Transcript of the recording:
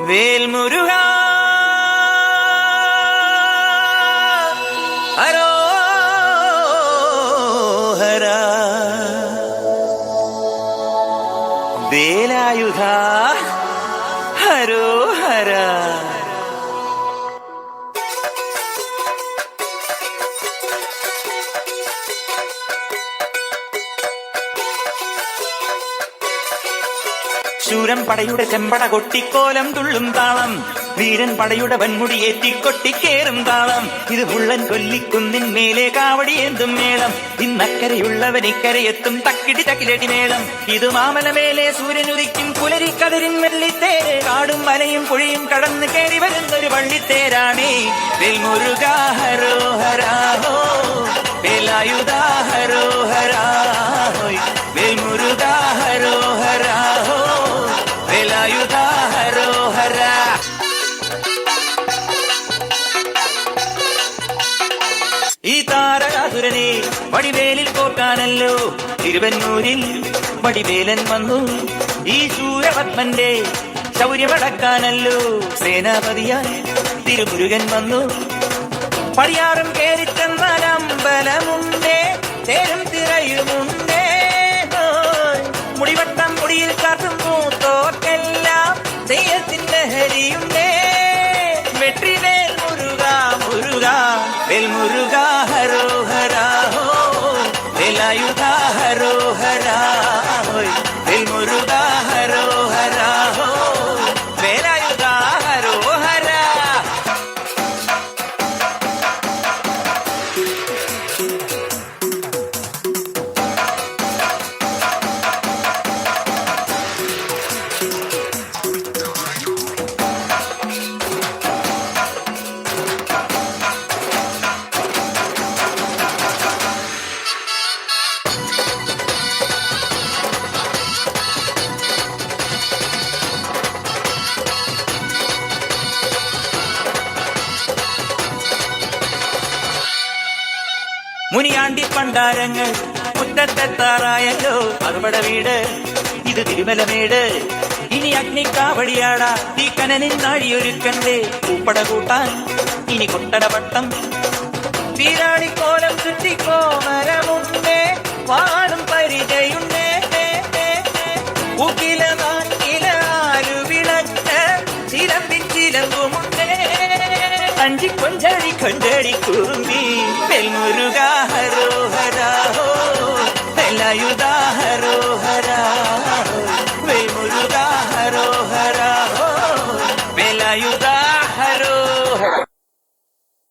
വേൽമുരുകാ ഹരോഹരാ വേലായുധാ ഹരോഹരാ. ശൂരൻ പടയുടെ ചെമ്പട കൊട്ടിക്കോലം തുള്ളും താളം, വീരൻ പടയുടെ വൻമുടിയേറ്റിക്കൊട്ടിക്കേറും താളം. ഇത് മുള്ളൻ കൊല്ലിക്കുന്നിൻ മേലെ കാവടിയേന്തും മേളം, ഇന്നക്കരയുള്ളവൻ ഇക്കരയെത്തും തക്കിടി തക്കിലടി മേളം. ഇത് മാമലമേലെ സൂര്യനുദിക്കും പുലരിക്കതിരിൻ വെള്ളിത്തേര്, കാടും മലയും പുഴയും കടന്ന് കയറി വരുന്നൊരു വള്ളിത്തേരാണേ. വേൽമുരുകാ ഹരോഹരാ ഹോ, വേലായുധാ ഹരോഹരാ ഹോയ്. വേൽമുരുകാ ഹരോഹരാ ഹോ, വേലായുധാ ഹരോഹരാ. ഈ താരകാസുരനെ വടിവേലിൽ കോർക്കാനല്ലോ തിരുവന്നൂരിൽ വടിവേലൻ വന്നു. ഈ സൂര്യപത്മന്റെ ശൗര്യമടക്കാനല്ലോ സേനാപതിയായി തിരുമുരുകൻ വന്നു. പടിയാറും കേറിച്ചെന്നാൽ അമ്പലമുണ്ടേ, തേരും തിരയുമുണ്ടേ, മുടിവട്ടം മുടിയിൽ കാട്ടും മൂത്തോക്കെല്ലാം തെയ്യത്തിന്റെ ഹരിയുണ്ടേ. വെട്രിവേൽ മുരുകാ മുരുകാ, വേൽമുരുകാ ഹരോഹരാ ഹോ, വേലായുധാ ഹരോഹരാ ഹോയ്. വേൽമുരുകാ ഹരോഹരാ ഹോ, വേലായുധാ ഹരോഹരാ. മുനിയാണ്ടി പണ്ടാരങ്ങൾ മുറ്റത്തെത്താറായല്ലോ, അറുപട വീട് ഇത് തിരുമലമേട്. ഇനി അഗ്നിക്കാവടിയാടാ ഈ കനനിൻ നാഴിയൊരുക്കണ്ടേ, പൂപ്പട കൂട്ടാൻ ഇനി കൊട്ടടവട്ടം. വീരാളിക്കോലം ചുറ്റിക്കോമരമുണ്ടേ, വാടും പരിചയുണ്ടേ, ൂക്കില നാക്കില ആരുവിളക്ക് ചിലമ്പിൻ ചിലമ്പുമുണ്ടേ. അഞ്ചി കൊഞ്ചടി കൊഞ്ചടി കുറുമ്പി, വേൽമുരുകാ ഹരോഹരാ ഹോ, വേലായുധാ ഹരോഹരാ ഹോ. വേൽമുരുകാ ഹരോഹരാ ഹോ, വേലായുധാ ഹരോഹരാ.